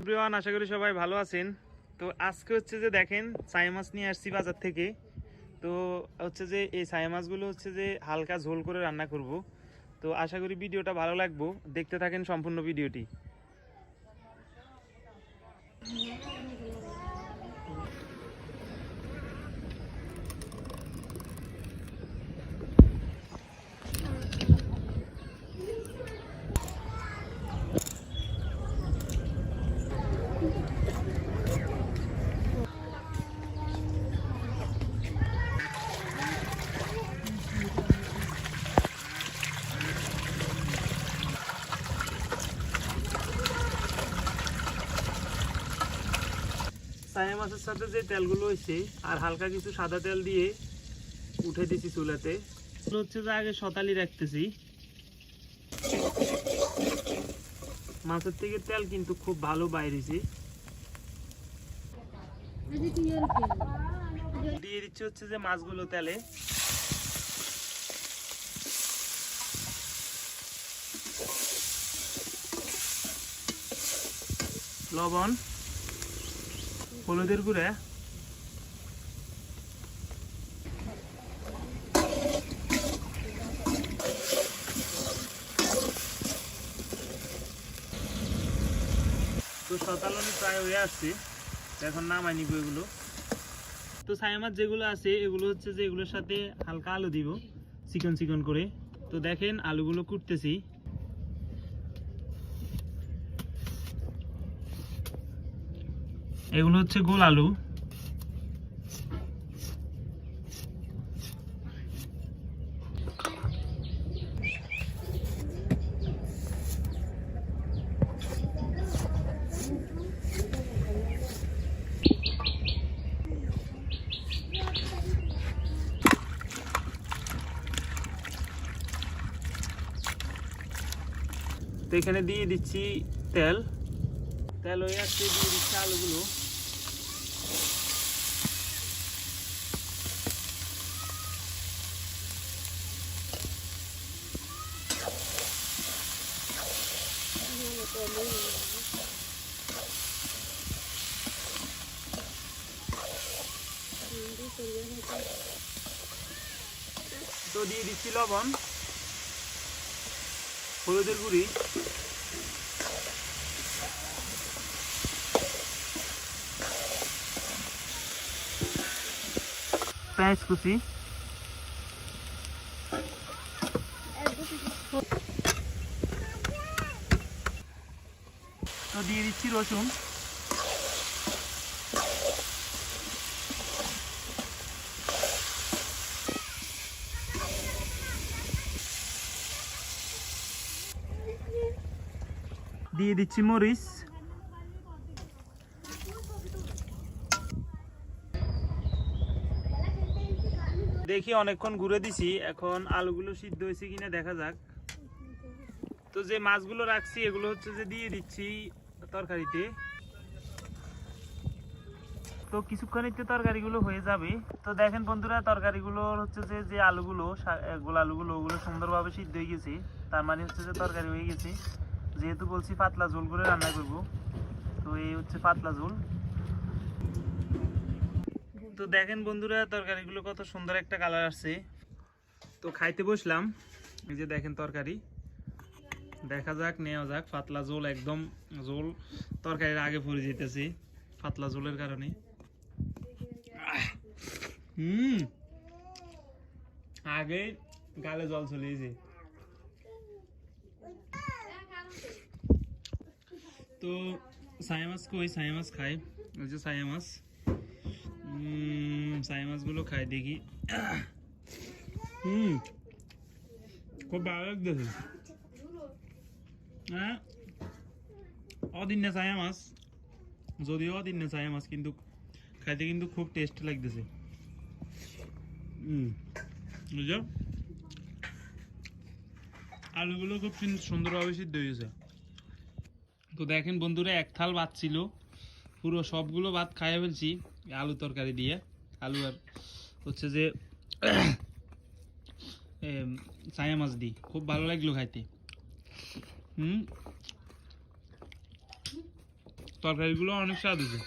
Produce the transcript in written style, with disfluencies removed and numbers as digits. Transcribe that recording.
Everyone, আশা করি সবাই ভালো আছেন। তো আজকে হচ্ছে যে দেখেন ছাই মাছ নিয়ে আসছি বাজার থেকে। তো হচ্ছে যে এই ছাই মাছগুলো হচ্ছে যে হালকা ঝোল করে রান্না করব। তো আশা করি ভিডিওটা ভালো লাগবে, দেখতে থাকেন সম্পূর্ণ ভিডিওটি। ছাই মাছের সাথে যে তেলগুলো হয়েছে আর হালকা কিছু সাদা তেল দিয়ে উঠে দিছি চুলাতে। হচ্ছে যে আগে শতালি রাখতেছি। মাছের থেকে তেল কিন্তু খুব ভালো বাইরেছে। দিয়ে দিচ্ছি হচ্ছে যে মাছগুলো তেলে। লবণ, হলুদের গুঁড়া, তো শতালনি প্রায় হয়ে আসছে, এখন নামাই নিব এগুলো। তো ছাই মাছ যেগুলো আছে এগুলো হচ্ছে যে এগুলোর সাথে হালকা আলু দিব চিকন চিকন করে। তো দেখেন আলুগুলো কুটতেছি। এগুলো হচ্ছে গোল আলু। তো এখানে দিয়ে দিচ্ছি তেল। তেল হয়ে আসছে, দিয়ে দিচ্ছি আলুগুলো। তো দিয়ে দিচ্ছি লবণ, হলুদের গুঁড়ি, পেঁয়াজ কুচি, তো দিয়ে দিচ্ছি রসুন, দিয়ে দিচ্ছি মরিচ, দেখি অনেকক্ষণ ঘুরে দিছি, এখন আলুগুলো সিদ্ধ হয়েছে কিনা দেখা যাক। তো যে মাছগুলো রাখছি এগুলো হচ্ছে যে দিয়ে দিচ্ছি তরকারিতে। তো কিছুক্ষণের তরকারিগুলো হয়ে যাবে। তো দেখেন বন্ধুরা, তরকারিগুলো হচ্ছে যে যে আলুগুলো গোল আলুগুলো ওগুলো সুন্দরভাবে সিদ্ধ হয়ে গেছে, তার মানে হচ্ছে যে তরকারি হয়ে গেছে। যেহেতু বলছি পাতলা ঝোল করে রান্না করব, তো এই হচ্ছে পাতলা ঝোল। তো দেখেন বন্ধুরা, তরকারিগুলো কত সুন্দর একটা কালার আসছে। তো খাইতে বসলাম। এই যে দেখেন তরকারি, দেখা যাক, নেওয়া যাক। পাতলা ঝোল, একদম ঝোল তরকারির আগে পড়ে যেতেছে পাতলা ঝোলের কারণে। আগে গালে জল চলে গেছে। তো ছাই মাছ কই, ছাই মাছ খাই। ওই যে ছাই মাছ, ছাই মাছগুলো খাই দেখি। খুব ভালো লাগতেছে। হ্যাঁ, অদিনে ছাই মাছ, যদিও অদিনে ছাই মাছ, কিন্তু খাইতে কিন্তু খুব টেস্ট লাগতেছে। বুঝছো, আলুগুলো খুব সুন্দরভাবে সিদ্ধ হয়েছে। তো দেখেন বন্ধুরা, এক থাল ভাত ছিল, পুরো সবগুলো ভাত খাইয়ে ফেলছি আলু তরকারি দিয়ে। আলু আর হচ্ছে যে ছায়া মাছ দিই, খুব ভালো লাগলো খাইতে। তরকারিগুলো অনেক স্বাদ হয়েছে।